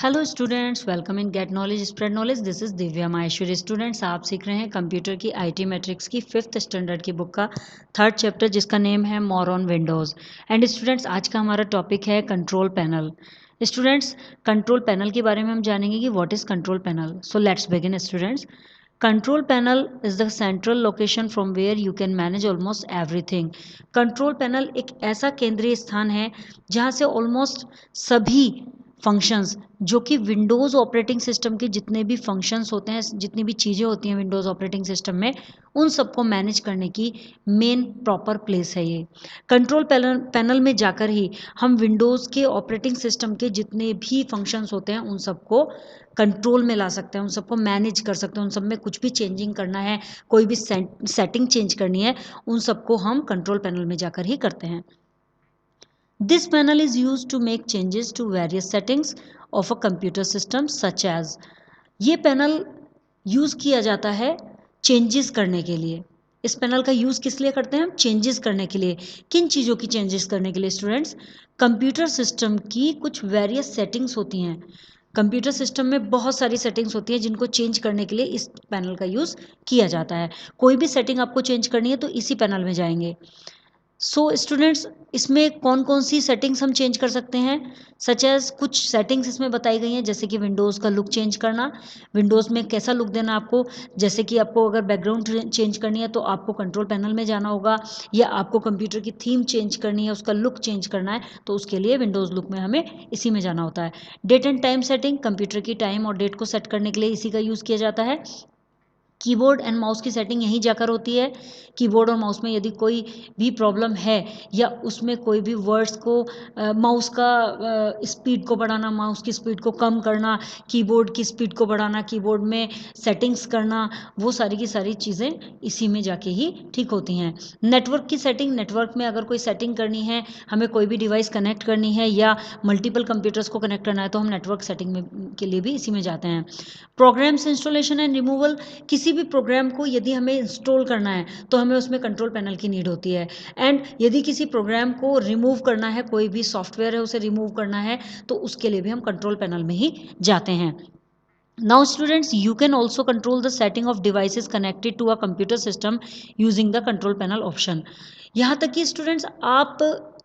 Hello students, welcome in get knowledge spread knowledge. This is Divya Maheshwari. Students, आप सीख रहे हैं कंप्यूटर की आईटी मैट्रिक्स की 5th स्टैंडर्ड की बुक का 3rd चैप्टर, जिसका नेम है more on Windows. And students, आज का हमारा टॉपिक है control panel. Students, control panel के बारे में हम जानेंगे कि what is control panel. So let's begin students. Control panel is the central location from where you can manage almost everything. Control panel एक ऐसा केंद्रीय स्थान है जहाँ से ऑलमोस्ट सभी फंक्शंस, जो कि विंडोज़ ऑपरेटिंग सिस्टम के जितने भी फंक्शंस होते हैं, जितनी भी चीज़ें होती हैं विंडोज़ ऑपरेटिंग सिस्टम में, उन सबको मैनेज करने की मेन प्रॉपर प्लेस है ये। कंट्रोल पैनल में जाकर ही हम विंडोज़ के ऑपरेटिंग सिस्टम के जितने भी फंक्शंस होते हैं उन सबको कंट्रोल में ला सकते हैं, उन सबको मैनेज कर सकते हैं। उन सब में कुछ भी चेंजिंग करना है, कोई भी सेटिंग चेंज करनी है, उन सबको हम कंट्रोल पैनल में जाकर ही करते हैं। This panel is used to make changes to various settings of a computer system such as, ये पैनल यूज़ किया जाता है चेंजेस करने के लिए। इस पैनल का यूज़ किस लिए करते हैं हम? चेंजेस करने के लिए। किन चीज़ों की चेंजेस करने के लिए स्टूडेंट्स? कंप्यूटर सिस्टम की कुछ वेरियस सेटिंग्स होती हैं। कंप्यूटर सिस्टम में बहुत सारी सेटिंग्स होती हैं जिनको चेंज करने के लिए इस पैनल का यूज़ किया जाता है। कोई भी सेटिंग आपको चेंज करनी है तो इसी पैनल में जाएंगे। सो स्टूडेंट्स, इसमें कौन कौन सी सेटिंग्स हम चेंज कर सकते हैं? सच एज, कुछ सेटिंग्स इसमें बताई गई हैं, जैसे कि विंडोज़ का लुक चेंज करना, विंडोज़ में कैसा लुक देना आपको। जैसे कि आपको अगर बैकग्राउंड चेंज करनी है तो आपको कंट्रोल पैनल में जाना होगा, या आपको कंप्यूटर की थीम चेंज करनी है, उसका लुक चेंज करना है, तो उसके लिए विंडोज़ लुक में हमें इसी में जाना होता है। Date and time setting, computer की टाइम और डेट को सेट करने के लिए इसी का यूज़ किया जाता है। कीबोर्ड एंड माउस की सेटिंग यहीं जाकर होती है। कीबोर्ड और माउस में यदि कोई भी प्रॉब्लम है, या उसमें कोई भी वर्ड्स को माउस का स्पीड को बढ़ाना, माउस की स्पीड को कम करना, कीबोर्ड की स्पीड को बढ़ाना, कीबोर्ड में सेटिंग्स करना, वो सारी की सारी चीज़ें इसी में जाके ही ठीक होती हैं। नेटवर्क की सेटिंग, नेटवर्क में अगर कोई सेटिंग करनी है, हमें कोई भी डिवाइस कनेक्ट करनी है या मल्टीपल कंप्यूटर्स को कनेक्ट करना है, तो हम नेटवर्क सेटिंग में के लिए भी इसी में जाते हैं। प्रोग्राम्स इंस्टॉलेशन एंड रिमूवल, किसी भी प्रोग्राम को यदि हमें इंस्टॉल करना है तो हमें उसमें कंट्रोल पैनल की नीड होती है। एंड यदि किसी प्रोग्राम को रिमूव करना है, कोई भी सॉफ्टवेयर है उसे रिमूव करना है, तो उसके लिए भी हम कंट्रोल पैनल में ही जाते हैं। Now students, you can also control the setting of devices connected to a computer system using the control panel option. यहाँ तक कि स्टूडेंट्स, आप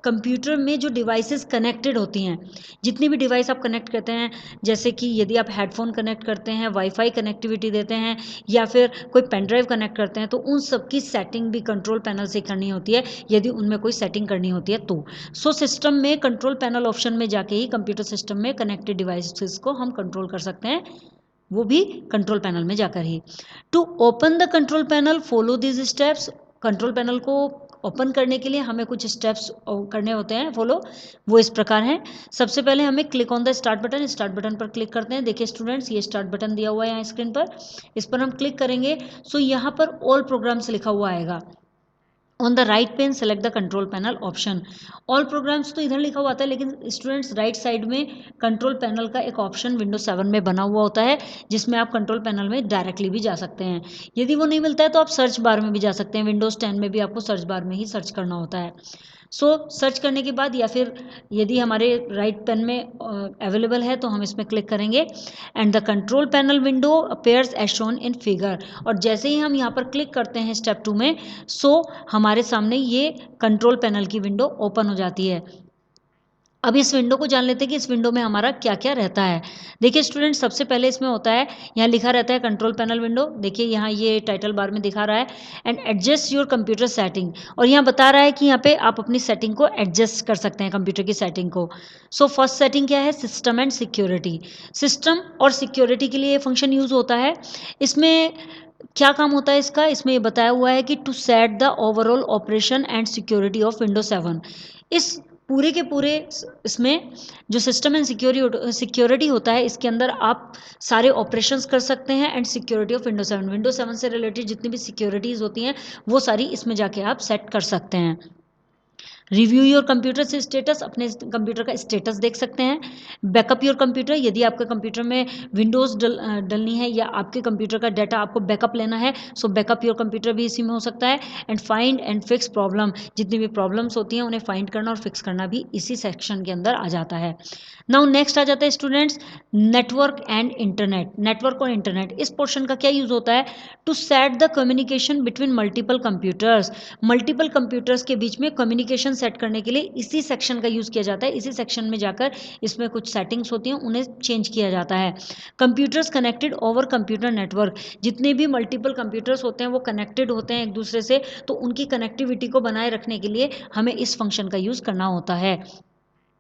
कंप्यूटर में जो डिवाइसेस कनेक्टेड होती हैं, जितनी भी डिवाइस आप कनेक्ट करते हैं, जैसे कि यदि आप हेडफोन कनेक्ट करते हैं, वाईफाई कनेक्टिविटी देते हैं, या फिर कोई पेन ड्राइव कनेक्ट करते हैं, तो उन सब की सेटिंग भी कंट्रोल पैनल से करनी होती है, यदि उनमें कोई सेटिंग करनी होती है तो। सिस्टम में कंट्रोल पैनल ऑप्शन में जाके ही कंप्यूटर सिस्टम में कनेक्टेड डिवाइसेस को हम कंट्रोल कर सकते हैं, वो भी कंट्रोल पैनल में जाकर ही। To open the control panel, follow this steps. Control panel को ओपन करने के लिए हमें कुछ स्टेप्स करने होते हैं फॉलो, वो इस प्रकार हैं। सबसे पहले हमें click on the start button, start button पर क्लिक करते हैं। देखिए स्टूडेंट्स, ये स्टार्ट बटन दिया हुआ है यहाँ स्क्रीन पर, इस पर हम क्लिक करेंगे। सो यहाँ पर ऑल प्रोग्राम्स लिखा हुआ आएगा। On the right pane select the control panel option. All programs तो इधर लिखा हुआ आता है, लेकिन स्टूडेंट्स राइट साइड में कंट्रोल पैनल का एक ऑप्शन विंडोज 7 में बना हुआ होता है, जिसमें आप कंट्रोल पैनल में डायरेक्टली भी जा सकते हैं। यदि वो नहीं मिलता है तो आप सर्च बार में भी जा सकते हैं। विंडोज 10 में भी आपको सर्च बार में ही सर्च करना होता है। सर्च करने के बाद, या फिर यदि हमारे राइट पेन में अवेलेबल है तो हम इसमें क्लिक करेंगे, and the control panel window appears as shown in figure. और जैसे ही हम यहाँ पर क्लिक करते हैं स्टेप 2 में, हमारे सामने ये कंट्रोल पैनल की विंडो ओपन हो जाती है। अब इस विंडो को जान लेते हैं कि इस विंडो में हमारा क्या क्या रहता है। देखिए स्टूडेंट, सबसे पहले इसमें होता है, यहाँ लिखा रहता है कंट्रोल पैनल विंडो। देखिए यहाँ ये टाइटल बार में दिखा रहा है, and adjust your computer setting, और यहाँ बता रहा है कि यहाँ पे आप अपनी सेटिंग को एडजस्ट कर सकते हैं, कंप्यूटर की सेटिंग को। फर्स्ट सेटिंग क्या है? System and security. सिस्टम और सिक्योरिटी के लिए ये फंक्शन यूज होता है। इसमें क्या काम होता है इसका? इसमें ये बताया हुआ है कि to set the overall operation and security of Windows 7। इस पूरे के पूरे इसमें जो सिस्टम एंड सिक्योरिटी होता है, इसके अंदर आप सारे ऑपरेशंस कर सकते हैं, एंड सिक्योरिटी ऑफ विंडोज 7 से रिलेटेड जितनी भी सिक्योरिटीज़ होती हैं वो सारी इसमें जाके आप सेट कर सकते हैं। रिव्यू योर कंप्यूटर से स्टेटस, अपने कंप्यूटर का स्टेटस देख सकते हैं। बैकअप योर कंप्यूटर, यदि आपके कंप्यूटर में विंडोज़ डलनी है या आपके कंप्यूटर का डाटा आपको बैकअप लेना है, सो बैकअप योर कंप्यूटर भी इसी में हो सकता है। And find and fix problem, जितनी भी प्रॉब्लम्स होती हैं उन्हें फाइंड करना और फिक्स करना भी इसी सेक्शन के अंदर आ जाता है। नाउ नेक्स्ट आ जाता है students network and internet. Network और इंटरनेट, इस पोर्शन का क्या यूज़ होता है? To set the communication between multiple computers. Multiple computers के बीच में कम्युनिकेशन सेट करने के लिए इसी सेक्शन का यूज़ किया जाता है। इसी सेक्शन में जाकर इसमें कुछ सेटिंग्स होती हैं, उन्हें चेंज किया जाता है। Computers connected over computer network, जितने भी मल्टीपल कंप्यूटर्स होते हैं वो कनेक्टेड होते हैं एक दूसरे से, तो उनकी कनेक्टिविटी को बनाए रखने के लिए हमें इस फंक्शन का यूज़ करना होता है।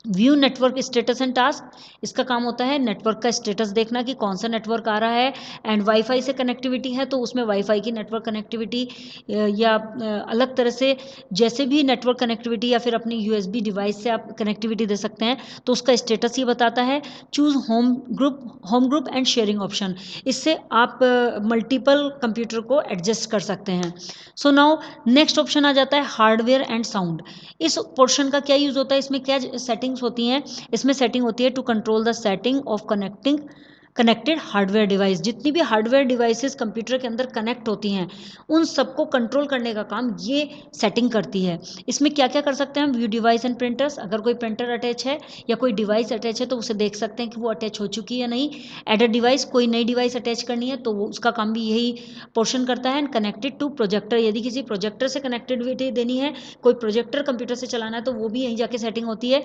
View network status and task, इसका काम होता है नेटवर्क का स्टेटस देखना कि कौन सा नेटवर्क आ रहा है। एंड वाईफाई से कनेक्टिविटी है तो उसमें वाईफाई की नेटवर्क कनेक्टिविटी या अलग तरह से जैसे भी नेटवर्क कनेक्टिविटी या फिर अपनी यूएसबी डिवाइस से आप कनेक्टिविटी दे सकते हैं, तो उसका स्टेटस ये बताता है। Choose home group and sharing option, इससे आप मल्टीपल कंप्यूटर को एडजस्ट कर सकते हैं। सो नाउ नेक्स्ट ऑप्शन आ जाता है हार्डवेयर एंड साउंड। इस पोर्शन का क्या यूज़ होता है, इसमें क्या सेटिंग्स होती हैं? इसमें सेटिंग होती है to control the setting of connected hardware device. जितनी भी हार्डवेयर डिवाइसेस कंप्यूटर के अंदर कनेक्ट होती हैं उन सबको कंट्रोल करने का काम ये सेटिंग करती है। इसमें क्या क्या कर सकते हैं हम? व्यू डिवाइस एंड प्रिंटर्स, अगर कोई प्रिंटर अटैच है या कोई डिवाइस अटैच है तो उसे देख सकते हैं कि वो अटैच हो चुकी है या नहीं। एड अ डिवाइस, कोई नई डिवाइस अटैच करनी है तो वो उसका काम भी यही पोर्शन करता है। एंड कनेक्टेड टू प्रोजेक्टर, यदि किसी प्रोजेक्टर से कनेक्टिविटी देनी है, कोई प्रोजेक्टर कंप्यूटर से चलाना है तो वो भी यहीं जाके सेटिंग होती है।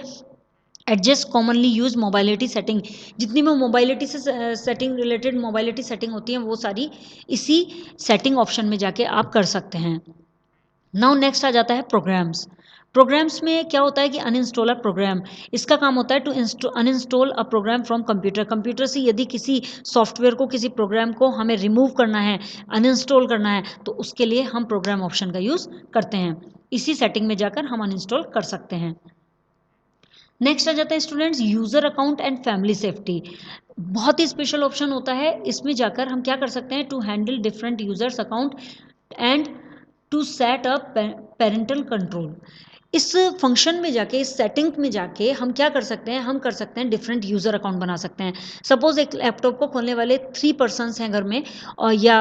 Adjust commonly use mobility setting, जितनी भी मोबाइलिटी से सेटिंग रिलेटेड मोबाइलिटी सेटिंग होती हैं वो सारी इसी सेटिंग ऑप्शन में जाके आप कर सकते हैं। नाउ नेक्स्ट आ जाता है प्रोग्राम्स। प्रोग्राम्स में क्या होता है कि अनइंस्टॉल अ प्रोग्राम, इसका काम होता है to uninstall a program from computer. Computer से यदि किसी सॉफ्टवेयर को, किसी प्रोग्राम को हमें रिमूव करना है, अनइंस्टॉल करना है, तो उसके लिए हम प्रोग्राम ऑप्शन का यूज़ करते हैं। इसी सेटिंग में जाकर हम अनइंस्टॉल कर सकते हैं। नेक्स्ट आ जाता है students user account and family safety. बहुत ही स्पेशल ऑप्शन होता है, इसमें जाकर हम क्या कर सकते हैं? To handle different users account and to set up parental control. इस फंक्शन में जाके, इस सेटिंग में जाके हम क्या कर सकते हैं? हम कर सकते हैं डिफरेंट यूज़र अकाउंट बना सकते हैं। सपोज एक लैपटॉप को खोलने वाले 3 पर्सनस हैं घर में, और या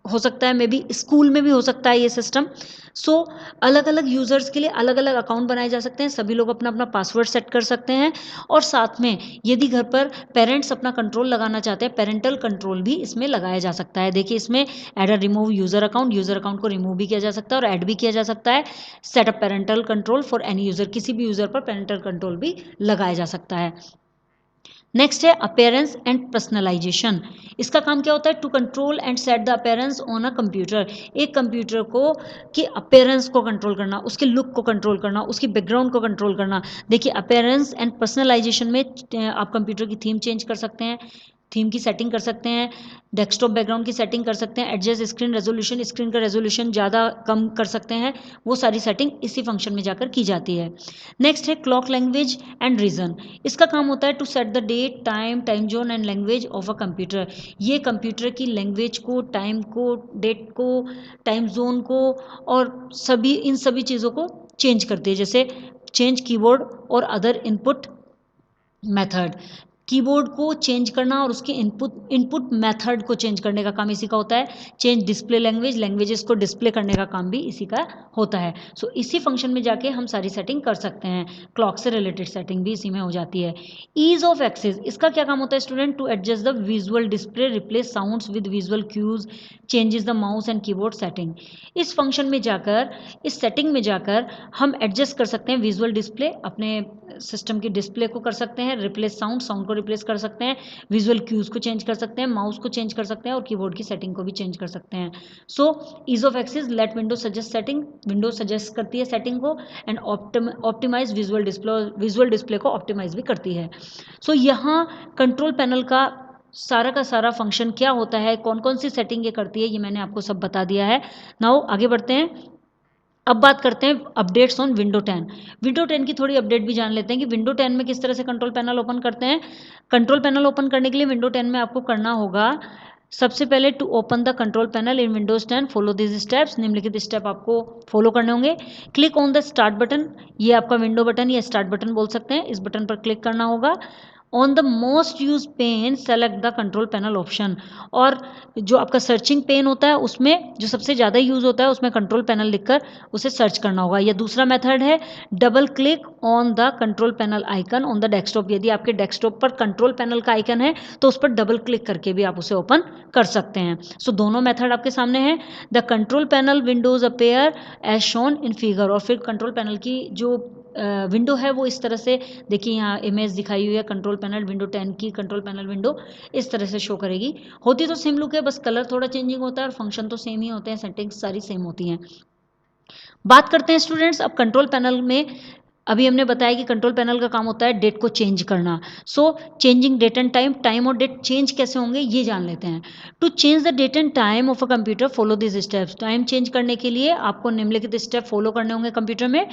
हो सकता है मे बी स्कूल में भी हो सकता है ये सिस्टम। सो अलग अलग यूज़र्स के लिए अलग अलग अकाउंट बनाए जा सकते हैं, सभी लोग अपना अपना पासवर्ड सेट कर सकते हैं। और साथ में यदि घर पर पेरेंट्स अपना कंट्रोल लगाना चाहते हैं, पेरेंटल कंट्रोल भी इसमें लगाया जा सकता है। देखिए इसमें add or remove user account को रिमूव भी किया जा सकता है और ऐड भी किया जा सकता है। Set up parental control for any user, किसी भी यूज़र पर पेरेंटल कंट्रोल भी लगाया जा सकता है। नेक्स्ट है अपेयरेंस एंड पर्सनलाइजेशन। इसका काम क्या होता है? To control and set the appearance on a computer. एक कंप्यूटर को कि अपेयरेंस को कंट्रोल करना, उसके लुक को कंट्रोल करना, उसकी बैकग्राउंड को कंट्रोल करना। देखिए अपेयरेंस एंड पर्सनलाइजेशन में आप कंप्यूटर की थीम चेंज कर सकते हैं, थीम की सेटिंग कर सकते हैं, डेस्कटॉप बैकग्राउंड की सेटिंग कर सकते हैं, एडजस्ट स्क्रीन रेजोल्यूशन, स्क्रीन का रेजोल्यूशन ज़्यादा कम कर सकते हैं। वो सारी सेटिंग इसी फंक्शन में जाकर की जाती है। नेक्स्ट है क्लॉक लैंग्वेज एंड रीजन। इसका काम होता है to set the date, time zone and language of a computer. ये कंप्यूटर की लैंग्वेज को, टाइम को, डेट को, टाइम जोन को और इन सभी चीज़ों को चेंज करती है। जैसे चेंज कीबोर्ड और अदर इनपुट मेथड, कीबोर्ड को चेंज करना और उसके इनपुट मेथड को चेंज करने का काम इसी का होता है। चेंज डिस्प्ले लैंग्वेज, लैंग्वेजेस को डिस्प्ले करने का काम भी इसी का होता है। सो इसी फंक्शन में जाके हम सारी सेटिंग कर सकते हैं। क्लॉक से रिलेटेड सेटिंग भी इसी में हो जाती है। ईज ऑफ एक्सेस, इसका क्या काम होता है student? To adjust the visual display, replace sounds with visual cues, changes the mouse and keyboard setting. इस फंक्शन में जाकर, इस सेटिंग में जाकर हम एडजस्ट कर सकते हैं विजुअल डिस्प्ले, अपने सिस्टम की डिस्प्ले को कर सकते हैं, रिप्लेस साउंड को रिप्लेस कर सकते हैं, विजुअल क्यूज को चेंज कर सकते हैं, माउस को चेंज कर सकते हैं और कीबोर्ड की सेटिंग को भी चेंज कर सकते हैं। So ease of access, let window suggest setting, window suggest करती है सेटिंग को। एंड ऑप्टिमाइज विजुअल डिस्प्ले को ऑप्टिमाइज भी करती है। सो यहाँ कंट्रोल पैनल का सारा फंक्शन क्या होता है, कौन कौन सी सेटिंग ये करती है, ये मैंने आपको सब बता दिया है। नाउ आगे बढ़ते हैं। अब बात करते हैं अपडेट्स ऑन विंडो 10। विंडो 10 की थोड़ी अपडेट भी जान लेते हैं कि विंडो 10 में किस तरह से कंट्रोल पैनल ओपन करते हैं। कंट्रोल पैनल ओपन करने के लिए विंडो 10 में आपको करना होगा सबसे पहले to open the control panel in Windows 10 follow this steps, निम्नलिखित स्टेप आपको फॉलो करने होंगे। Click on the start button, ये आपका विंडो बटन या स्टार्ट बटन बोल सकते हैं, इस बटन पर क्लिक करना होगा। On the most use pane select the control panel option, और जो आपका सर्चिंग पेन होता है उसमें जो सबसे ज़्यादा यूज़ होता है उसमें कंट्रोल पैनल लिखकर उसे सर्च करना होगा। या दूसरा मेथड है double click on the control panel icon on the desktop, यदि आपके डेस्कटॉप पर कंट्रोल पैनल का आइकन है तो उस पर डबल क्लिक करके भी आप उसे ओपन कर सकते हैं। सो दोनों मेथड आपके सामने हैं। The control panel windows appear as shown in figure, और फिर कंट्रोल पैनल की जो विंडो है वो इस तरह से, देखिए यहाँ इमेज दिखाई हुई है कंट्रोल पैनल विंडो 10 की कंट्रोल पैनल विंडो इस तरह से शो करेगी। होती तो सेम लुक है, बस कलर थोड़ा चेंजिंग होता है और फंक्शन तो सेम ही होते हैं, सेटिंग्स सारी सेम होती हैं। बात करते हैं स्टूडेंट्स अब कंट्रोल पैनल में। अभी हमने बताया कि कंट्रोल पैनल का काम होता है डेट को चेंज करना। So changing date and time, time और डेट चेंज कैसे होंगे ये जान लेते हैं। To change the date and time of a computer follow this steps, time change करने के लिए आपको निम्नलिखित स्टेप फॉलो करने होंगे कंप्यूटर में।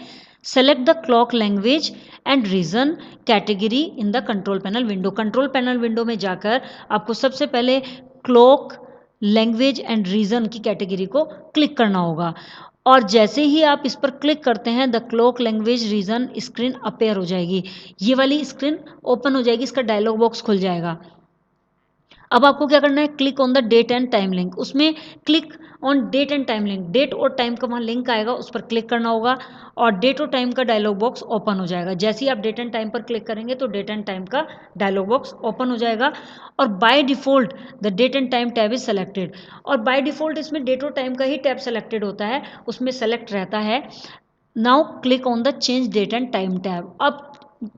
Select the clock language and region category in the control panel window, control panel window में जाकर आपको सबसे पहले क्लॉक लैंग्वेज एंड रीजन की कैटेगरी को क्लिक करना होगा। और जैसे ही आप इस पर क्लिक करते हैं the clock language region screen appear हो जाएगी, ये वाली स्क्रीन ओपन हो जाएगी, इसका डायलॉग बॉक्स खुल जाएगा। अब आपको क्या करना है, click on the date and time link, उसमें click on date and time link, date और टाइम का वहाँ लिंक आएगा उस पर क्लिक करना होगा और डेट और टाइम का डायलॉग बॉक्स ओपन हो जाएगा। जैसे ही आप डेट एंड टाइम पर क्लिक करेंगे तो डेट एंड टाइम का डायलॉग बॉक्स ओपन हो जाएगा और by default the date and time tab is selected, और बाय डिफ़ॉल्ट इसमें डेट और टाइम का ही टैब सेलेक्टेड होता है, उसमें सेलेक्ट रहता है। Now click on the change date and time tab, अब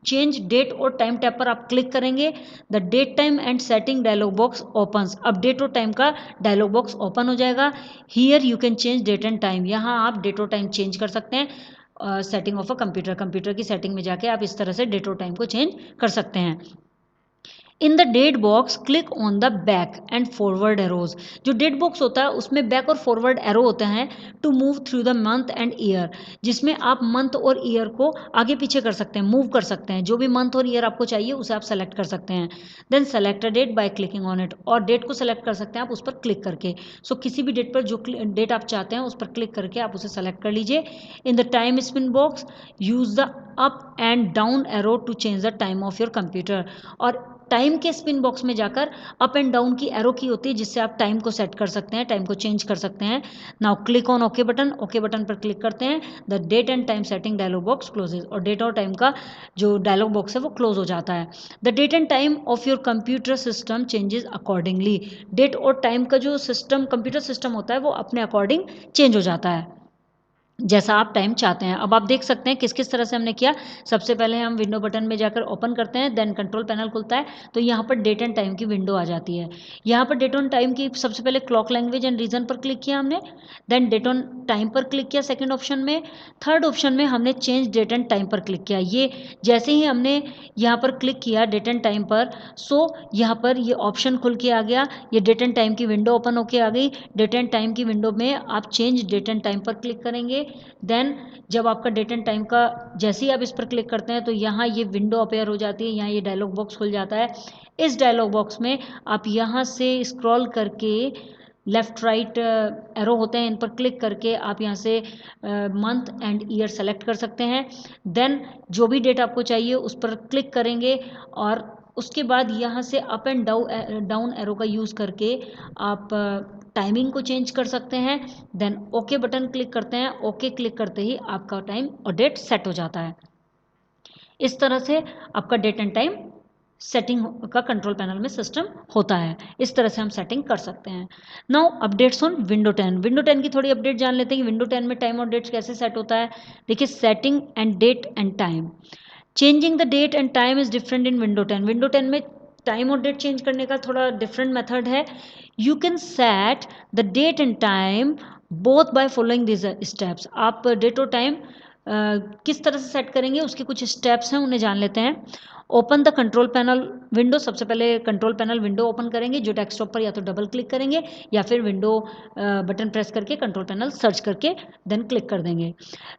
चेंज डेट और टाइम टैब पर आप क्लिक करेंगे, the date time and setting dialog box opens, अब डेट और टाइम का डायलॉग बॉक्स ओपन हो जाएगा। Here you can change date and time, यहाँ आप डेट और टाइम चेंज कर सकते हैं। Setting of a computer, computer की सेटिंग में जाके आप इस तरह से डेट और टाइम को चेंज कर सकते हैं। In the date box click on the back and forward arrows, जो डेट बॉक्स होता है उसमें बैक और फॉरवर्ड एरो होते हैं to move through the month and year, जिसमें आप मंथ और ईयर को आगे पीछे कर सकते हैं, मूव कर सकते हैं, जो भी मंथ और ईयर आपको चाहिए उसे आप सेलेक्ट कर सकते हैं। Then select a date by clicking on it, और डेट को सेलेक्ट कर सकते हैं आप उस पर क्लिक करके। सो किसी भी डेट पर जो डेट आप चाहते हैं उस पर क्लिक करके आप उसे सेलेक्ट कर लीजिए। In the time spin box use the up and down arrow to change the time of your computer, और टाइम के स्पिन बॉक्स में जाकर अप एंड डाउन की एरो की होती है जिससे आप टाइम को सेट कर सकते हैं, टाइम को चेंज कर सकते हैं। Now click on okay button, okay button पर क्लिक करते हैं, the date and time setting dialog box closes, और डेट और टाइम का जो डायलॉग बॉक्स है वो क्लोज हो जाता है। The date and time of your computer system changes accordingly, date और टाइम का जो सिस्टम कंप्यूटर सिस्टम होता है वो अपने अकॉर्डिंग चेंज हो जाता है जैसा आप टाइम चाहते हैं। अब आप देख सकते हैं किस किस तरह से हमने किया। सबसे पहले हम विंडो बटन में जाकर ओपन करते हैं, देन कंट्रोल पैनल खुलता है तो यहाँ पर डेट एंड टाइम की विंडो आ जाती है। यहाँ पर डेट ऑन टाइम की सबसे पहले क्लॉक लैंग्वेज एंड रीजन पर क्लिक किया हमने, देन डेट ऑन टाइम पर क्लिक किया सेकेंड ऑप्शन में। थर्ड ऑप्शन में हमने चेंज डेट एंड टाइम पर क्लिक किया। ये जैसे ही हमने यहाँ पर क्लिक किया डेट एंड टाइम पर, सो यहाँ पर ये ऑप्शन खुल के आ गया, ये डेट एंड टाइम की विंडो ओपन होके आ गई। डेट एंड टाइम की विंडो में आप चेंज डेट एंड टाइम पर क्लिक करेंगे, देन जब आपका डेट एंड टाइम का जैसे ही आप इस पर क्लिक करते हैं तो यहाँ ये विंडो अपेयर हो जाती है, यहाँ ये डायलॉग बॉक्स खुल जाता है। इस डायलॉग बॉक्स में आप यहाँ से स्क्रॉल करके लेफ़्ट राइट एरो होते हैं, इन पर क्लिक करके आप यहाँ से मंथ एंड ईयर सेलेक्ट कर सकते हैं। देन जो भी डेट आपको चाहिए उस पर क्लिक करेंगे और उसके बाद यहाँ से अप एंड डाउन एरो का यूज़ करके आप टाइमिंग को चेंज कर सकते हैं। देन ओके बटन क्लिक करते हैं, ओके क्लिक करते ही आपका टाइम और डेट सेट हो जाता है। इस तरह से आपका डेट एंड टाइम सेटिंग का कंट्रोल पैनल में सिस्टम होता है। इस तरह से हम सेटिंग कर सकते हैं। Now updates on window 10, window 10 की थोड़ी अपडेट जान लेते हैं कि विंडो 10 में टाइम और डेट्स कैसे सेट होता है। देखिए setting and date and time, changing the date and time is different in window 10, window 10 में टाइम और डेट चेंज करने का थोड़ा डिफरेंट मेथड है। You can set the date and time both by following this steps, आप date और time किस तरह से सेट करेंगे उसके कुछ स्टेप्स हैं, उन्हें जान लेते हैं। Open the control panel window, सबसे पहले कंट्रोल पैनल विंडो ओपन करेंगे। जो डेस्कटॉप पर या तो डबल क्लिक करेंगे या फिर विंडो बटन प्रेस करके कंट्रोल पैनल सर्च करके देन क्लिक कर देंगे।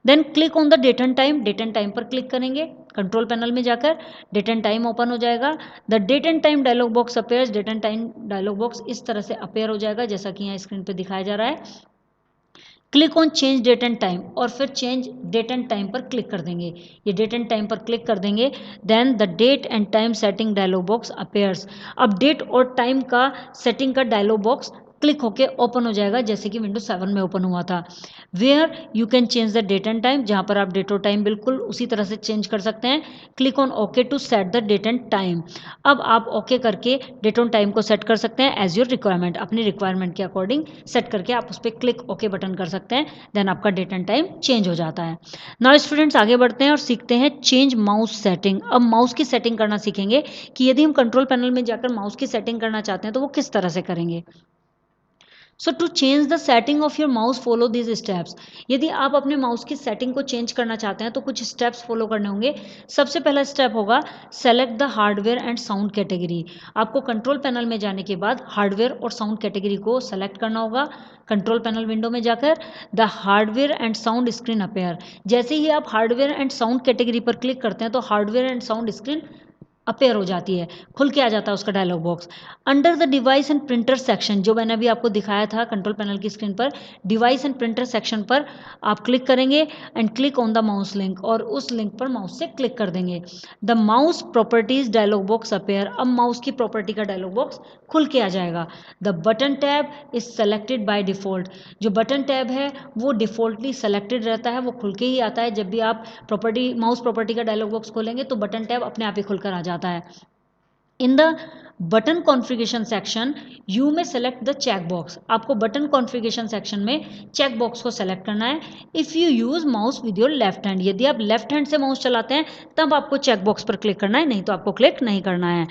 Then click on the date and time, date and time पर क्लिक करेंगे। कंट्रोल पैनल में जाकर डेट एंड टाइम ओपन हो जाएगा। The date and time dialog box appears, date and time dialog box इस तरह से अपेयर हो जाएगा जैसा कि यहाँ स्क्रीन पे दिखाया जा रहा है। Click on change date and time, और फिर चेंज डेट एंड टाइम पर क्लिक कर देंगे। ये डेट एंड टाइम पर क्लिक कर देंगे। Then the date and time setting dialog box appears. अब डेट और टाइम का सेटिंग का डायलॉग बॉक्स क्लिक होके ओपन हो जाएगा जैसे कि विंडो 7 में ओपन हुआ था। Where you can change the date and time, जहाँ पर आप डेट और टाइम बिल्कुल उसी तरह से चेंज कर सकते हैं। Click on okay to set the date and time. अब आप ओके करके डेट और टाइम को सेट कर सकते हैं एज योर रिक्वायरमेंट, अपनी रिक्वायरमेंट के अकॉर्डिंग सेट करके आप उस पर क्लिक ओके बटन कर सकते हैं। देन आपका डेट एंड टाइम चेंज हो जाता है। नाउ स्टूडेंट्स आगे बढ़ते हैं और सीखते हैं चेंज माउस सेटिंग। अब माउस की सेटिंग करना सीखेंगे कि यदि हम कंट्रोल पैनल में जाकर माउस की सेटिंग करना चाहते हैं तो वो किस तरह से करेंगे। So to change the setting of your mouse follow this steps. यदि आप अपने माउस की सेटिंग को चेंज करना चाहते हैं तो कुछ स्टेप्स फॉलो करने होंगे। सबसे पहला स्टेप होगा select the hardware and sound category. आपको कंट्रोल पैनल में जाने के बाद हार्डवेयर और साउंड कैटेगरी को सेलेक्ट करना होगा। कंट्रोल पैनल विंडो में जाकर the hardware and sound screen appear, जैसे ही आप हार्डवेयर एंड साउंड कैटेगरी पर क्लिक करते हैं तो hardware and sound screen appear हो जाती है, खुल के आ जाता है उसका dialog box. Under the device and printer section, जो मैंने अभी आपको दिखाया था कंट्रोल पैनल की स्क्रीन पर, डिवाइस एंड प्रिंटर सेक्शन पर आप क्लिक करेंगे and click on the mouse link, और उस लिंक पर माउस से क्लिक कर देंगे। The mouse properties dialog box appear, अब माउस की प्रॉपर्टी का डायलॉग बॉक्स खुल के आ जाएगा। The button tab is selected by default, जो बटन टैब है वो डिफॉल्टली सेलेक्टेड रहता है, वो खुल के ही आता है। जब भी आप प्रॉपर्टी माउस प्रॉपर्टी का डायलॉग बॉक्स खोलेंगे तो बटन टैब अपने आप ही खुलकर आ जाता है। In the button configuration section you में सेलेक्ट द चेक बॉक्स, आपको बटन कॉन्फ़िगरेशन सेक्शन में चेक बॉक्स को सेलेक्ट करना है। If you use mouse with your left hand, यदि आप लेफ्ट हैंड से माउस चलाते हैं तब आपको चेक बॉक्स पर क्लिक करना है, नहीं तो आपको क्लिक नहीं करना है।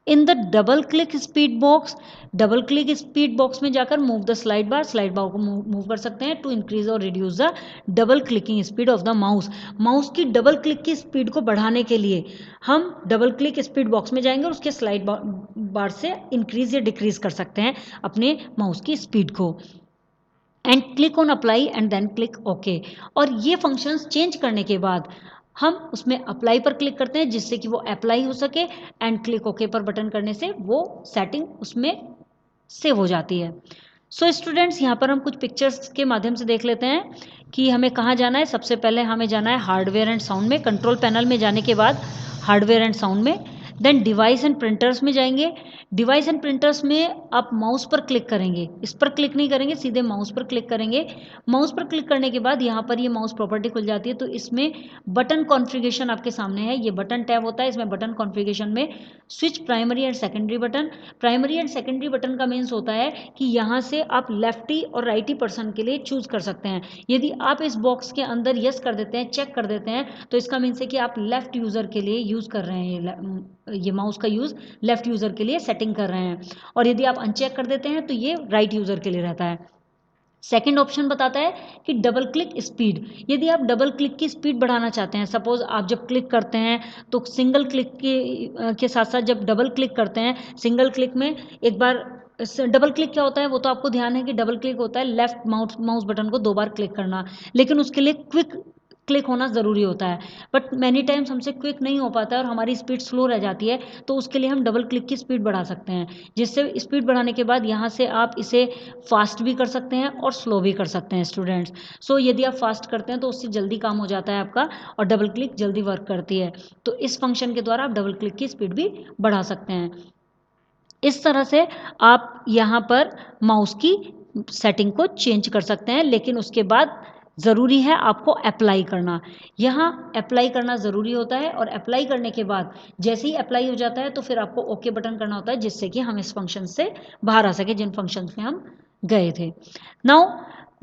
In the double click speed box, double click speed box में जाकर move the slide bar, slide bar को मूव कर सकते हैं टू इंक्रीज और reduce the double clicking speed of the mouse. Mouse की डबल क्लिक की स्पीड को बढ़ाने के लिए हम डबल क्लिक स्पीड बॉक्स में जाएंगे और उसके स्लाइड बार से इंक्रीज या डिक्रीज कर सकते हैं अपने माउस की स्पीड को। And click on apply and then click okay. और ये फंक्शंस चेंज करने के बाद हम उसमें अप्लाई पर क्लिक करते हैं जिससे कि वो अप्लाई हो सके, एंड क्लिक ओके पर बटन करने से वो सेटिंग उसमें सेव हो जाती है। सो स्टूडेंट्स यहाँ पर हम कुछ पिक्चर्स के माध्यम से देख लेते हैं कि हमें कहाँ जाना है। सबसे पहले हमें जाना है हार्डवेयर एंड साउंड में, कंट्रोल पैनल में जाने के बाद हार्डवेयर एंड साउंड में, देन डिवाइस एंड प्रिंटर्स में जाएंगे। डिवाइस एंड प्रिंटर्स में आप माउस पर क्लिक करेंगे, इस पर क्लिक नहीं करेंगे, सीधे माउस पर क्लिक करेंगे। माउस पर क्लिक करने के बाद यहाँ पर ये माउस प्रॉपर्टी खुल जाती है, तो इसमें बटन कॉन्फ़िगरेशन आपके सामने है, ये बटन टैब होता है। इसमें बटन कॉन्फ़िगरेशन में switch primary and secondary button, primary and secondary button का मीन्स होता है कि यहाँ से आप लेफ्टी और राइटी पर्सन के लिए चूज कर सकते हैं। यदि आप इस बॉक्स के अंदर यस कर देते हैं, चेक कर देते हैं, तो इसका मीन्स है कि आप लेफ्ट यूज़र के लिए यूज़ कर रहे हैं, ये माउस का यूज़ लेफ्ट यूज़र के लिए सेटिंग कर रहे हैं। और यदि आप अनचेक कर देते हैं तो ये राइट यूज़र के लिए रहता है। सेकेंड ऑप्शन बताता है कि डबल क्लिक स्पीड, यदि आप डबल क्लिक की स्पीड बढ़ाना चाहते हैं, सपोज आप जब क्लिक करते हैं तो सिंगल क्लिक के साथ साथ जब डबल क्लिक करते हैं, सिंगल क्लिक में एक बार डबल क्लिक क्या होता है वो तो आपको ध्यान है कि डबल क्लिक होता है लेफ्ट माउस बटन को 2 बार क्लिक करना, लेकिन उसके लिए क्विक क्लिक होना ज़रूरी होता है। बट मैनी टाइम्स हमसे क्विक नहीं हो पाता है और हमारी स्पीड स्लो रह जाती है, तो उसके लिए हम डबल क्लिक की स्पीड बढ़ा सकते हैं, जिससे स्पीड बढ़ाने के बाद यहाँ से आप इसे फास्ट भी कर सकते हैं और स्लो भी कर सकते हैं स्टूडेंट्स। सो यदि आप फास्ट करते हैं तो उससे जल्दी काम हो जाता है आपका, और डबल क्लिक जल्दी वर्क करती है, तो इस फंक्शन के द्वारा आप डबल क्लिक की स्पीड भी बढ़ा सकते हैं। इस तरह से आप यहाँ पर माउस की सेटिंग को चेंज कर सकते हैं, लेकिन उसके बाद ज़रूरी है आपको अप्लाई करना। यहाँ अप्लाई करना ज़रूरी होता है, और अप्लाई करने के बाद जैसे ही अप्लाई हो जाता है तो फिर आपको ओके बटन करना होता है, जिससे कि हम इस फंक्शन से बाहर आ सके जिन फंक्शंस में हम गए थे। नाउ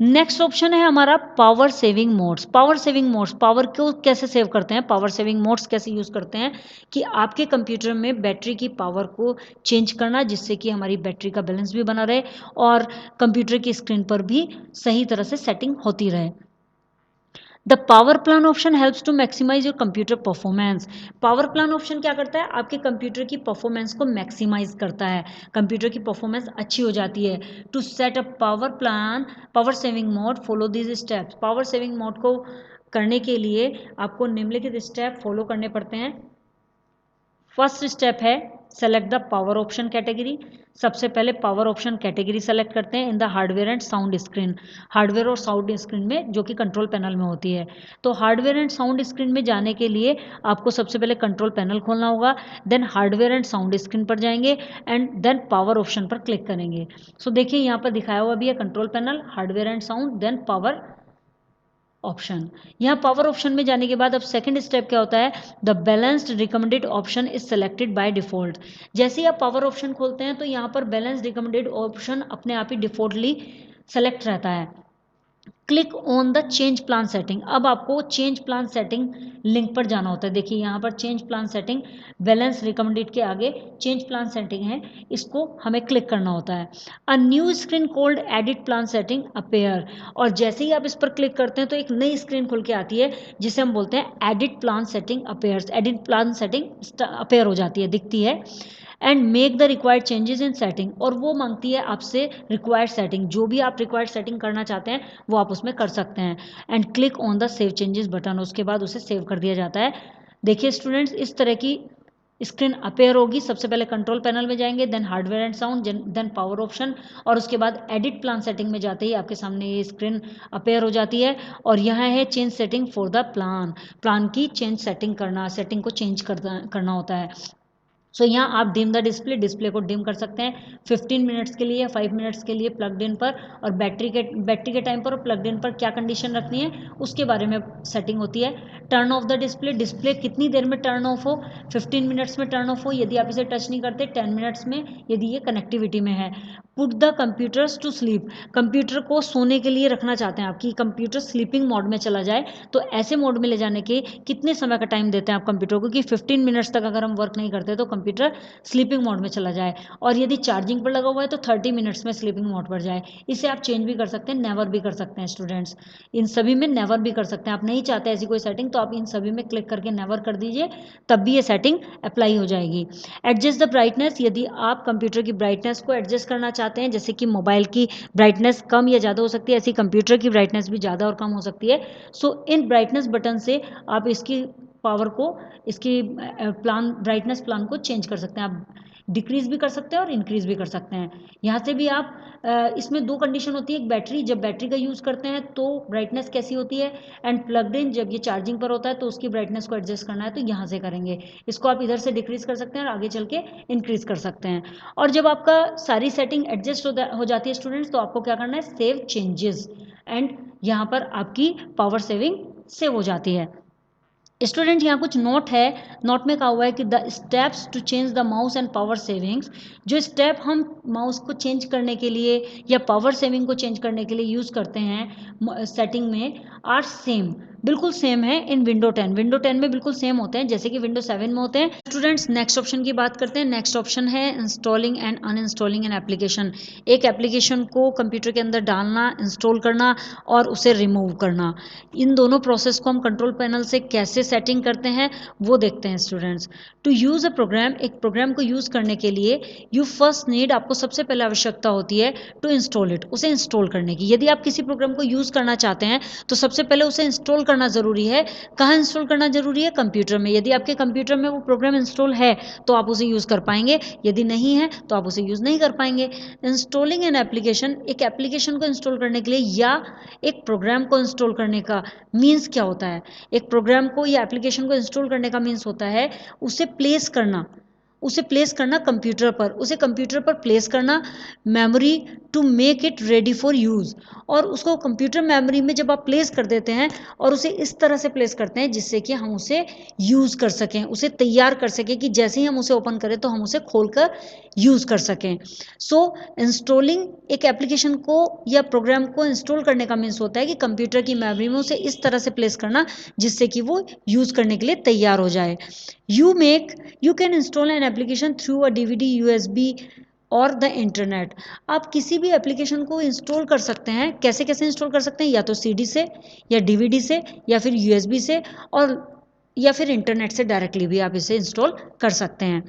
नेक्स्ट ऑप्शन है हमारा power saving modes. Power saving modes, power को कैसे सेव करते हैं, पावर सेविंग मोड्स कैसे यूज़ करते हैं कि आपके कंप्यूटर में बैटरी की पावर को चेंज करना, जिससे कि हमारी बैटरी का बैलेंस भी बना रहे और कंप्यूटर की स्क्रीन पर भी सही तरह से सेटिंग होती रहे। The power plan option helps to maximise your computer performance. Power plan option क्या करता है, आपके कंप्यूटर की परफॉर्मेंस को मैक्सिमाइज करता है, कंप्यूटर की परफॉर्मेंस अच्छी हो जाती है। To set up power plan, power saving mode, follow these steps. Power saving mode को करने के लिए आपको निम्नलिखित स्टेप फॉलो करने पड़ते हैं। फर्स्ट स्टेप है select the power option category. सबसे पहले पावर ऑप्शन कैटेगरी सेलेक्ट करते हैं in the hardware and sound screen. Hardware और साउंड स्क्रीन में, जो कि कंट्रोल पैनल में होती है। तो हार्डवेयर एंड साउंड स्क्रीन में जाने के लिए आपको सबसे पहले कंट्रोल पैनल खोलना होगा, then hardware and sound screen पर जाएंगे एंड देन पावर ऑप्शन पर क्लिक करेंगे। सो देखिए यहाँ पर दिखाया हुआ भी है control panel, hardware and sound, then power option. यहाँ पावर ऑप्शन में जाने के बाद अब सेकंड स्टेप क्या होता है, the balanced recommended option is selected by default. जैसे ही आप पावर ऑप्शन खोलते हैं तो यहाँ पर बैलेंस्ड रिकमेंडेड ऑप्शन अपने आप ही डिफॉल्टली सेलेक्ट रहता है। Click on the change plan setting. अब आपको चेंज प्लान सेटिंग लिंक पर जाना होता है। देखिए यहाँ पर change plan setting, balance recommended के आगे चेंज प्लान सेटिंग है, इसको हमें क्लिक करना होता है। अ new screen called edit plan setting appear. और जैसे ही आप इस पर क्लिक करते हैं तो एक नई स्क्रीन खुल के आती है जिसे हम बोलते हैं edit plan setting appears. Edit plan setting appear हो जाती है, दिखती है। And make the required changes in setting. और वो मांगती है आपसे रिक्वायर्ड सेटिंग, जो भी आप रिक्वायर्ड सेटिंग करना चाहते हैं वो आप उसमें कर सकते हैं। And click on the save changes button, उसके बाद उसे सेव कर दिया जाता है। देखिए स्टूडेंट्स, इस तरह की स्क्रीन अपेयर होगी। सबसे पहले कंट्रोल पैनल में जाएंगे, then hardware and sound, then power option, और उसके बाद एडिट प्लान सेटिंग में जाते ही आपके सामने ये स्क्रीन अपेयर हो जाती है। और यहाँ है change setting for the plan. Plan की चेंज सेटिंग करना, सेटिंग को चेंज करना होता है। सो यहाँ आप डिम द डिस्प्ले, डिस्प्ले को डिम कर सकते हैं 15 मिनट्स के लिए, 5 मिनट्स के लिए प्लग्ड इन पर, और बैटरी के टाइम पर और प्लग्ड इन पर क्या कंडीशन रखनी है उसके बारे में सेटिंग होती है। Turn off the display, display कितनी देर में टर्न ऑफ हो, 15 मिनट्स में टर्न ऑफ हो यदि आप इसे टच नहीं करते, 10 मिनट्स में यदि ये कनेक्टिविटी में है। Put the computers to sleep, computer को सोने के लिए रखना चाहते हैं आपकी कंप्यूटर स्लीपिंग मोड में चला जाए, तो ऐसे मोड में ले जाने के कितने समय का टाइम देते हैं आप कंप्यूटर को कि 15 मिनट्स तक अगर हम वर्क नहीं करते तो कंप्यूटर स्लीपिंग मोड में चला जाए, और यदि चार्जिंग पर लगा हुआ है तो 30 मिनट्स में स्लीपिंग मोड पर जाए। इसे आप चेंज भी कर सकते हैं, नेवर भी कर सकते हैं स्टूडेंट्स, इन सभी में नेवर भी कर सकते हैं। आप नहीं चाहते ऐसी कोई सेटिंग तो आप इन सभी में क्लिक करके नेवर कर दीजिए, तब भी ये सेटिंग अप्लाई हो जाएगी। एडजस्ट द ब्राइटनेस, यदि आप कंप्यूटर की ब्राइटनेस को एडजस्ट करना चाहते हैं, जैसे कि मोबाइल की ब्राइटनेस कम या ज़्यादा हो सकती है, ऐसी कंप्यूटर की ब्राइटनेस भी ज़्यादा और कम हो सकती है। सो इन ब्राइटनेस बटन से आप इसकी पावर को, इसकी प्लान, ब्राइटनेस प्लान को चेंज कर सकते हैं। आप डिक्रीज भी कर सकते हैं और इंक्रीज भी कर सकते हैं। यहाँ से भी आप इसमें दो कंडीशन होती है, एक बैटरी, जब बैटरी का यूज़ करते हैं तो ब्राइटनेस कैसी होती है, एंड प्लग्ड इन जब ये चार्जिंग पर होता है तो उसकी ब्राइटनेस को एडजस्ट करना है तो यहाँ से करेंगे। इसको आप इधर से डिक्रीज कर सकते हैं और आगे चल के इंक्रीज कर सकते हैं। और जब आपका सारी सेटिंग एडजस्ट हो जाती है स्टूडेंट्स, तो आपको क्या करना है, सेव चेंजेस, एंड यहाँ पर आपकी पावर सेविंग सेव हो जाती है। स्टूडेंट यहाँ कुछ नोट है, नोट में कहा हुआ है कि the steps to change the mouse and power savings, जो स्टेप हम माउस को चेंज करने के लिए या पावर सेविंग को चेंज करने के लिए यूज़ करते हैं सेटिंग में, आर सेम, बिल्कुल सेम है इन विंडो 10। विंडो 10 में बिल्कुल सेम होते हैं जैसे कि विंडो 7 में होते हैं। स्टूडेंट्स नेक्स्ट ऑप्शन की बात करते हैं। नेक्स्ट ऑप्शन है इंस्टॉलिंग एंड अनइंस्टॉलिंग एन एप्लीकेशन। एक एप्लीकेशन को कंप्यूटर के अंदर डालना, इंस्टॉल करना और उसे रिमूव करना, इन दोनों प्रोसेस को हम कंट्रोल पैनल से कैसे सेटिंग करते हैं वो देखते हैं students. To use a program, एक प्रोग्राम को यूज़ करने के लिए यू फर्स्ट नीड, आपको सबसे पहले आवश्यकता होती है टू इंस्टॉल इट, उसे इंस्टॉल करने की। यदि आप किसी प्रोग्राम को यूज़ करना चाहते हैं तो सबसे पहले उसे इंस्टॉल करना ज़रूरी है। कहाँ इंस्टॉल करना ज़रूरी है, कंप्यूटर में। यदि आपके कंप्यूटर में वो प्रोग्राम इंस्टॉल है तो आप उसे यूज़ कर पाएंगे, यदि नहीं है तो आप उसे यूज़ नहीं कर पाएंगे। इंस्टॉलिंग एन एप्लीकेशन, एक एप्लीकेशन को इंस्टॉल करने के लिए या एक प्रोग्राम को इंस्टॉल करने का मीन्स क्या होता है, एक प्रोग्राम को या एप्लीकेशन को इंस्टॉल करने का मीन्स होता है उसे प्लेस करना, उसे प्लेस करना कंप्यूटर पर, उसे कंप्यूटर पर प्लेस करना, memory to make it ready for use, और उसको कंप्यूटर मेमोरी में जब आप प्लेस कर देते हैं और उसे इस तरह से प्लेस करते हैं जिससे कि हम उसे यूज़ कर सकें, उसे तैयार कर सकें कि जैसे ही हम उसे ओपन करें तो हम उसे खोलकर यूज़ कर सकें। सो इंस्टॉलिंग, एक एप्लीकेशन को या प्रोग्राम को इंस्टॉल करने का मीन्स होता है कि कंप्यूटर की मेमोरी में उसे इस तरह से प्लेस करना जिससे कि वो यूज़ करने के लिए तैयार हो जाए। You can install an application through a DVD, USB और द इंटरनेट। आप किसी भी एप्लीकेशन को इंस्टॉल कर सकते हैं। कैसे कैसे इंस्टॉल कर सकते हैं? या तो सीडी से, या डीवीडी से, या फिर यूएसबी से, और या फिर इंटरनेट से डायरेक्टली भी आप इसे इंस्टॉल कर सकते हैं।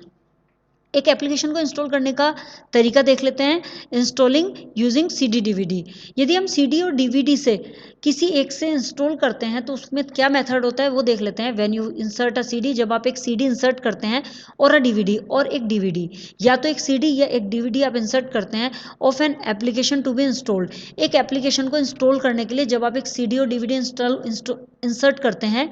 एक एप्लीकेशन को इंस्टॉल करने का तरीका देख लेते हैं। Installing using CD DVD. यदि हम सीडी और डीवीडी से किसी एक से इंस्टॉल करते हैं तो उसमें क्या मेथड होता है वो देख लेते हैं। When you insert a CD, जब आप एक सीडी इंसर्ट करते हैं, और अ डीवीडी, और एक डीवीडी, या तो एक सीडी या एक डीवीडी आप इंसर्ट करते हैं of an application to be installed. एक एप्लीकेशन को इंस्टॉल करने के लिए जब आप एक सीडी और डीवीडी इंसर्ट करते हैं,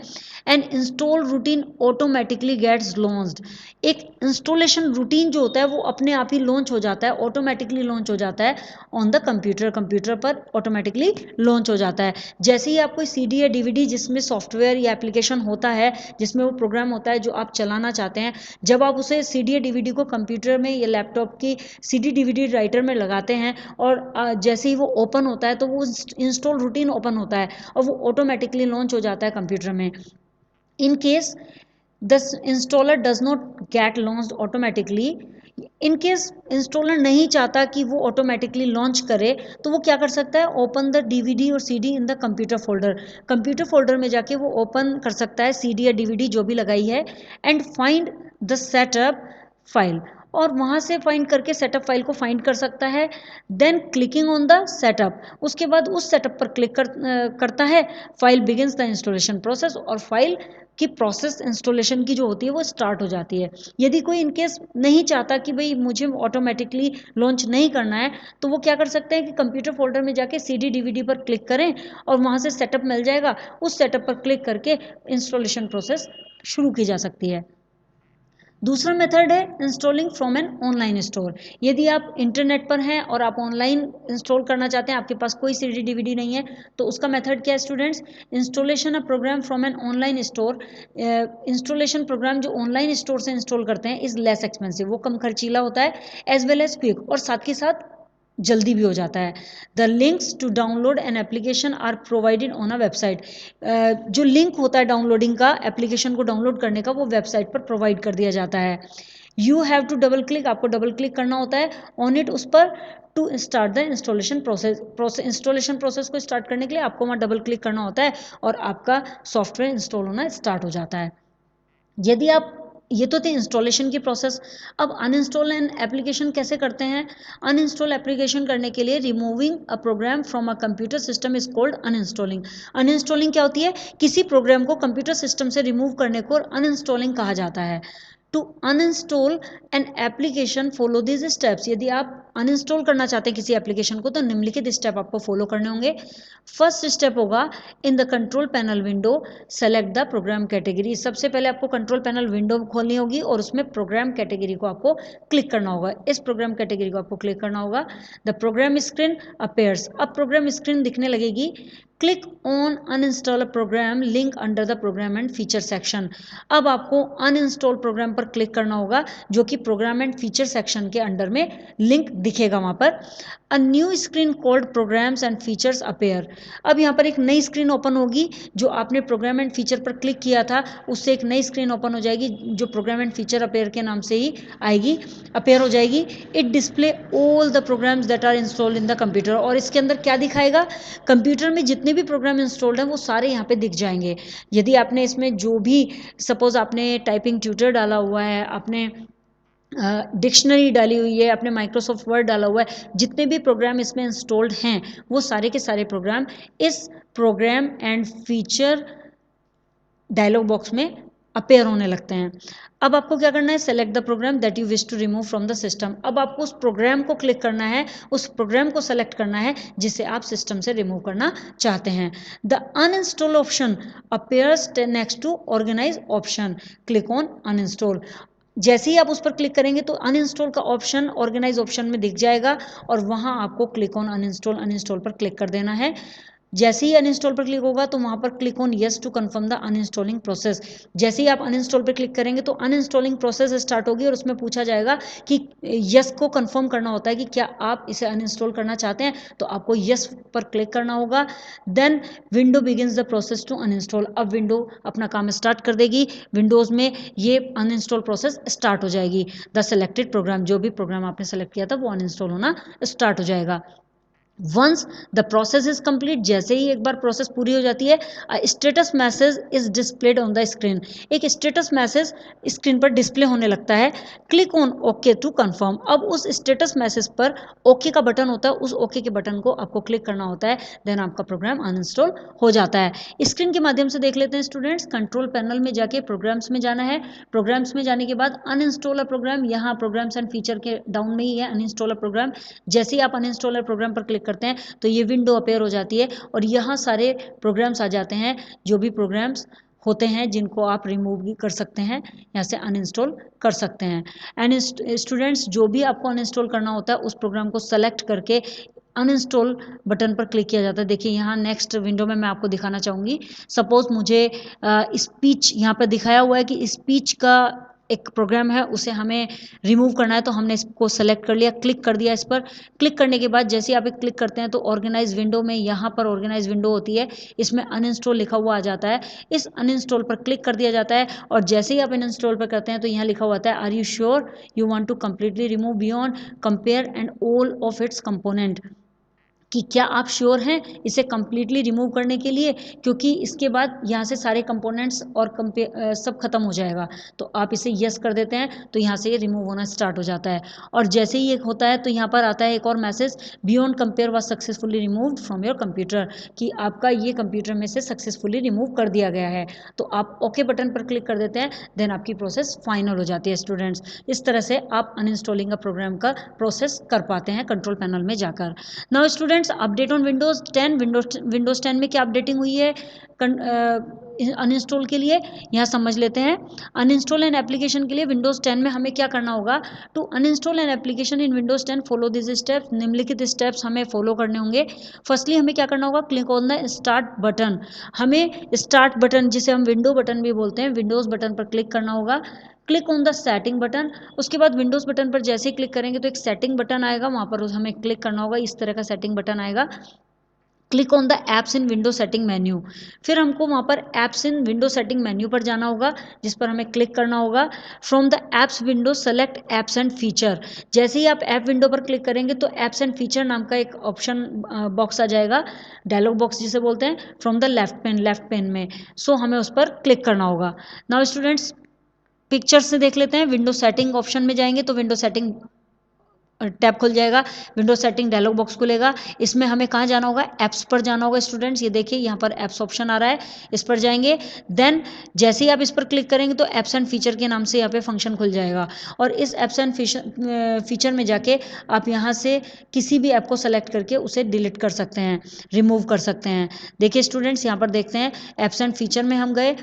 and install routine automatically gets launched. एक इंस्टॉलेशन रूटीन जो होता है वो अपने आप ही लॉन्च हो जाता है, ऑटोमेटिकली लॉन्च हो जाता है ऑन द कंप्यूटर पर ऑटोमेटिकली लॉन्च हो जाता है। जैसे ही आप कोई सीडी या डीवीडी जिसमें सॉफ्टवेयर या एप्लीकेशन होता है, जिसमें वो प्रोग्राम होता है जो आप चलाना चाहते हैं, जब आप उसे सीडी या डीवीडी को कंप्यूटर में या लैपटॉप की सीडी डीवीडी राइटर में लगाते हैं, और जैसे ही वो ओपन होता है तो वो इंस्टॉल रूटीन ओपन होता है और वो ऑटोमेटिकली लॉन्च हो जाता है कंप्यूटर में। In case the installer does not get launched automatically, in case installer नहीं चाहता कि वो ऑटोमेटिकली लॉन्च करे, तो वो क्या कर सकता है? ओपन द डीवीडी और CD in the computer folder. Computer folder में जाके वो ओपन कर सकता है सीडी या डीवीडी जो भी लगाई है, and find the setup file, और वहाँ से फाइंड करके सेटअप फाइल को फाइंड कर सकता है। Then clicking on the setup, उसके बाद उस सेटअप पर क्लिक करता है। File begins the installation process, और फाइल की प्रोसेस इंस्टॉलेशन की जो होती है वो स्टार्ट हो जाती है। यदि कोई इनकेस नहीं चाहता कि भाई मुझे ऑटोमेटिकली लॉन्च नहीं करना है, तो वो क्या कर सकते हैं कि कंप्यूटर फोल्डर में जाके सीडी डीवीडी पर क्लिक करें और वहाँ से सेटअप मिल जाएगा। उस सेटअप पर क्लिक करके इंस्टॉलेशन प्रोसेस शुरू की जा सकती है। दूसरा मेथड है installing from an online store. यदि आप इंटरनेट पर हैं और आप ऑनलाइन इंस्टॉल करना चाहते हैं, आपके पास कोई सीडी डीवीडी नहीं है, तो उसका मेथड क्या है students? Installation a program from an online store. Installation program जो ऑनलाइन स्टोर से इंस्टॉल करते हैं इज़ लेस एक्सपेंसिव, वो कम खर्चीला होता है, एज वेल एज क्विक, और साथ के साथ जल्दी भी हो जाता है। The links to download an application are provided on a website. जो लिंक होता है डाउनलोडिंग का, एप्लीकेशन को डाउनलोड करने का, वो वेबसाइट पर प्रोवाइड कर दिया जाता है। You have to double click, आपको डबल क्लिक करना होता है ऑन इट, उस पर, to start the installation process. Installation process को स्टार्ट करने के लिए आपको वहाँ डबल क्लिक करना होता है और आपका सॉफ्टवेयर इंस्टॉल होना स्टार्ट हो जाता है। यदि आप, ये तो थे इंस्टॉलेशन की प्रोसेस। अब अनइंस्टॉल एन एप्लीकेशन कैसे करते हैं? अनइंस्टॉल एप्लीकेशन करने के लिए removing a program from a computer system is called uninstalling. Uninstalling क्या होती है? किसी प्रोग्राम को कंप्यूटर सिस्टम से रिमूव करने को अनइंस्टॉलिंग कहा जाता है। To uninstall an application follow this steps. यदि आप अनइंस्टॉल करना चाहते हैं किसी एप्लीकेशन को, तो निम्नलिखित स्टेप आपको फॉलो करने होंगे। फर्स्ट स्टेप होगा, in the control panel window select the program category. सबसे पहले आपको कंट्रोल पैनल विंडो खोलनी होगी और उसमें प्रोग्राम कैटेगरी को आपको क्लिक करना होगा। इस प्रोग्राम कैटेगरी को आपको क्लिक करना होगा। द प्रोग्राम स्क्रीन अपेयर्स, अब प्रोग्राम स्क्रीन दिखने लगेगी। Click on uninstall program link under the program and feature section. अब आपको अनइंस्टॉल प्रोग्राम पर क्लिक करना होगा, जो कि प्रोग्राम एंड फीचर सेक्शन के अंडर में लिंक दिखेगा वहाँ पर। A new screen called programs and features appear. अब यहाँ पर एक नई स्क्रीन ओपन होगी, जो आपने प्रोग्राम एंड फीचर पर क्लिक किया था उससे एक नई स्क्रीन ओपन हो जाएगी, जो प्रोग्राम एंड फीचर अपेयर के नाम से ही आएगी, अपेयर हो जाएगी। It display all the programs that are installed in the computer. और इसके अंदर क्या दिखाएगा? कंप्यूटर में जितने भी प्रोग्राम इंस्टॉल्ड हैं वो सारे यहाँ पे दिख जाएंगे। यदि आपने इसमें जो भी, सपोज आपने टाइपिंग ट्यूटर डाला हुआ है, आपने डिक्शनरी डाली हुई है, आपने माइक्रोसॉफ्ट वर्ड डाला हुआ है, जितने भी प्रोग्राम इसमें इंस्टॉल्ड हैं वो सारे के सारे प्रोग्राम इस program and feature dialog box में अपेयर होने लगते हैं। अब आपको क्या करना है? Select the program that you wish to remove from the system. अब आपको उस प्रोग्राम को क्लिक करना है, उस प्रोग्राम को सेलेक्ट करना है जिसे आप सिस्टम से रिमूव करना चाहते हैं। The uninstall option appears next to organise option. Click on uninstall. जैसे ही आप उस पर क्लिक करेंगे तो अनइंस्टॉल का ऑप्शन ऑर्गेनाइज ऑप्शन में दिख जाएगा और वहां आपको क्लिक ऑन अनइंस्टॉल पर क्लिक कर देना है। जैसे ही अनइंस्टॉल पर क्लिक होगा तो वहाँ पर click on yes to confirm the uninstalling process. जैसे ही आप अनइंस्टॉल पर क्लिक करेंगे तो अनइंस्टॉलिंग प्रोसेस स्टार्ट होगी और उसमें पूछा जाएगा कि यस को कंफर्म करना होता है कि क्या आप इसे अनइंस्टॉल करना चाहते हैं, तो आपको यस पर क्लिक करना होगा। Then window begins the process to uninstall. अब विंडो अपना काम स्टार्ट कर देगी, विंडोज़ में ये अनइंस्टॉल प्रोसेस स्टार्ट हो जाएगी। द सेलेक्टेड प्रोग्राम, जो भी प्रोग्राम आपने सेलेक्ट किया था वो अनइंस्टॉल होना स्टार्ट हो जाएगा। Once the process is complete, जैसे ही एक बार प्रोसेस पूरी हो जाती है, status message is displayed on the screen. एक स्टेटस मैसेज स्क्रीन पर डिस्प्ले होने लगता है। Click on okay to confirm. अब उस स्टेटस मैसेज पर ओके का बटन होता है, उस ओके के बटन को आपको क्लिक करना होता है, देन आपका प्रोग्राम अनइंस्टॉल हो जाता है। स्क्रीन के माध्यम से देख लेते हैं स्टूडेंट्स। कंट्रोल पैनल में जाके प्रोग्राम्स में जाना है। प्रोग्राम्स में जाने के बाद अनइंस्टॉल प्रोग्राम, यहाँ प्रोग्राम्स एंड फीचर के डाउन में ही है अनइंस्टॉल प्रोग्राम। जैसे ही आप अनइंस्टॉल प्रोग्राम पर क्लिक करते हैं तो ये विंडो अपेयर हो जाती है और यहाँ सारे प्रोग्राम्स आ जाते हैं, जो भी प्रोग्राम्स होते हैं जिनको आप रिमूव भी कर सकते हैं, यहाँ से अनइंस्टॉल कर सकते हैं। एंड स्टूडेंट्स, जो भी आपको अनइंस्टॉल करना होता है उस प्रोग्राम को सेलेक्ट करके अनइंस्टॉल बटन पर क्लिक किया जाता है। देखिए यहाँ नेक्स्ट विंडो में मैं आपको दिखाना चाहूँगी। सपोज मुझे स्पीच यहाँ पर दिखाया हुआ है कि स्पीच का एक प्रोग्राम है, उसे हमें रिमूव करना है, तो हमने इसको सेलेक्ट कर लिया, क्लिक कर दिया इस पर। क्लिक करने के बाद जैसे आप क्लिक करते हैं तो ऑर्गेनाइज विंडो में, यहाँ पर ऑर्गेनाइज विंडो होती है, इसमें अनइंस्टॉल लिखा हुआ आ जाता है। इस अनइंस्टॉल पर क्लिक कर दिया जाता है और जैसे ही आप अनइंस्टॉल पर करते हैं तो यहाँ लिखा हुआ आता है, are you sure you want to completely remove Beyond Compare and all of its component, कि क्या आप श्योर हैं इसे कम्प्लीटली रिमूव करने के लिए, क्योंकि इसके बाद यहाँ से सारे कंपोनेंट्स और सब खत्म हो जाएगा। तो आप इसे यस कर देते हैं तो यहाँ से ये रिमूव होना स्टार्ट हो जाता है। और जैसे ही ये होता है तो यहाँ पर आता है एक और message, beyond compare was successfully removed from your computer, कि आपका ये कंप्यूटर में से सक्सेसफुली रिमूव कर दिया गया है। तो आप ओके बटन पर क्लिक कर देते हैं, देन आपकी प्रोसेस फाइनल हो जाती है स्टूडेंट्स। इस तरह से आप अनइंस्टॉलिंग का प्रोग्राम का प्रोसेस कर पाते हैं कंट्रोल पैनल में जाकर। Now students, update on Windows 10। Windows 10 में क्या अपडेटिंग हुई है अनइंस्टॉल के लिए, यहाँ समझ लेते हैं। अनइंस्टॉल एन एप्लीकेशन के लिए विंडोज 10 में हमें क्या करना होगा। To uninstall an application in Windows 10 follow this steps. निम्नलिखित स्टेप्स हमें फॉलो करने होंगे। फर्स्टली हमें क्या करना होगा, click on the start button. हमें स्टार्ट बटन, जिसे हम विंडो बटन भी बोलते हैं, विंडोज बटन पर क्लिक करना होगा। Click on the setting button. उसके बाद विंडोज बटन पर जैसे ही क्लिक करेंगे तो एक सेटिंग बटन आएगा, वहाँ पर हमें क्लिक करना होगा, इस तरह का सेटिंग बटन आएगा। Click on the apps in window setting menu. फिर हमको वहाँ पर एप्स इन विंडो सेटिंग मेन्यू पर जाना होगा, जिस पर हमें क्लिक करना होगा। From the apps window select apps and feature. जैसे ही आप ऐप विंडो पर क्लिक करेंगे तो एप्स एंड फीचर नाम का एक ऑप्शन बॉक्स आ जाएगा, डायलॉग बॉक्स जिसे बोलते हैं, फ्रॉम द लेफ्ट पेन में। सो हमें उस पर क्लिक करना होगा। नाउ स्टूडेंट्स, पिक्चर से देख लेते हैं। विंडो सेटिंग ऑप्शन में जाएंगे तो विंडो सेटिंग टैब खुल जाएगा, विंडो सेटिंग डायलॉग बॉक्स खुलेगा। इसमें हमें कहाँ जाना होगा, ऐप्स पर जाना होगा स्टूडेंट्स। ये देखिए यहाँ पर ऐप्स ऑप्शन आ रहा है, इस पर जाएंगे। देन जैसे ही आप इस पर क्लिक करेंगे तो ऐप्स एंड फीचर के नाम से यहाँ पे फंक्शन खुल जाएगा और इस ऐप्स एंड फीचर में जाके आप यहाँ से किसी भी ऐप को सेलेक्ट करके उसे डिलीट कर सकते हैं, रिमूव कर सकते हैं। देखिए स्टूडेंट्स, यहाँ पर देखते हैं ऐप्स एंड फीचर में हम गए।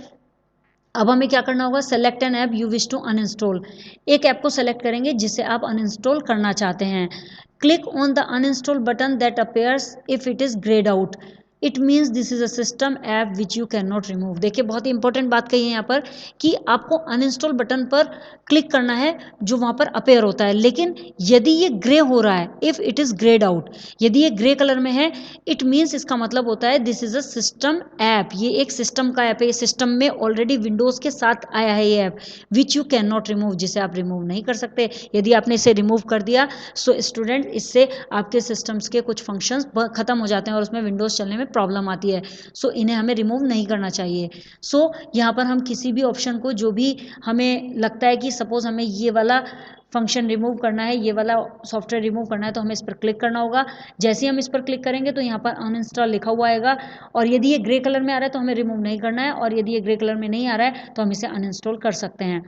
अब हमें क्या करना होगा, select an app you wish to uninstall. एक ऐप को सेलेक्ट करेंगे जिसे आप अनइंस्टॉल करना चाहते हैं। Click on the uninstall button that appears if it is greyed out, it means this is a system app which you can not remove. देखिए बहुत ही इंपॉर्टेंट बात कही है यहाँ पर कि आपको अनइंस्टॉल बटन पर क्लिक करना है जो वहाँ पर अपेयर होता है, लेकिन यदि ये ग्रे हो रहा है, if it is grade out, यदि ये ग्रे कलर में है, इट मीन्स इसका मतलब होता है this is a system app, ये एक सिस्टम का ऐप है, ये सिस्टम में ऑलरेडी विंडोज़ के साथ आया है ये app, which you can not remove, जिसे आप रिमूव नहीं कर सकते। यदि आपने इसे रिमूव कर दिया सो स्टूडेंट, इससे आपके सिस्टम्स के कुछ फंक्शंस खत्म हो जाते हैं और उसमें विंडोज़ चलने में प्रॉब्लम आती है। सो इन्हें हमें रिमूव नहीं करना चाहिए। सो यहाँ पर हम किसी भी ऑप्शन को, जो भी हमें लगता है कि सपोज हमें ये वाला फंक्शन रिमूव करना है, ये वाला सॉफ्टवेयर रिमूव करना है, तो हमें इस पर क्लिक करना होगा। जैसे ही हम इस पर क्लिक करेंगे तो यहाँ पर अनइंस्टॉल लिखा हुआ आएगा और यदि ये ग्रे कलर में आ रहा है तो हमें रिमूव नहीं करना है, और यदि ये ग्रे कलर में नहीं आ रहा है तो हम इसे अनइंस्टॉल कर सकते हैं।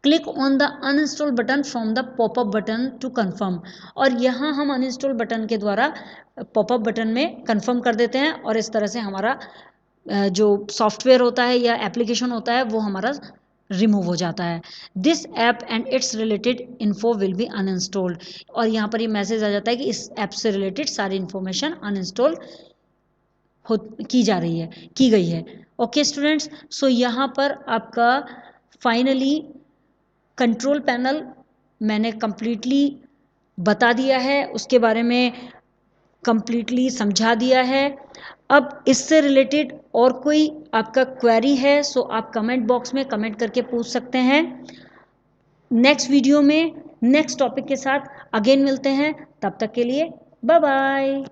Click on the uninstall button from the popup button to confirm, और यहाँ हम अनइंस्टॉल बटन के द्वारा पॉपअप बटन में कन्फर्म कर देते हैं और इस तरह से हमारा जो सॉफ्टवेयर होता है या एप्लीकेशन होता है वो हमारा रिमूव हो जाता है। This app and it's related info will be uninstalled, और यहाँ पर ये मैसेज आ जाता है कि इस ऐप से रिलेटेड सारी इन्फॉर्मेशन अनइंस्टॉल की जा रही है, की गई है। ओके स्टूडेंट्स, सो यहाँ पर आपका फाइनली कंट्रोल पैनल मैंने कंप्लीटली बता दिया है, उसके बारे में कंप्लीटली समझा दिया है। अब इससे रिलेटेड और कोई आपका क्वेरी है सो आप कमेंट बॉक्स में कमेंट करके पूछ सकते हैं। नेक्स्ट वीडियो में नेक्स्ट टॉपिक के साथ अगेन मिलते हैं, तब तक के लिए बाय बाय।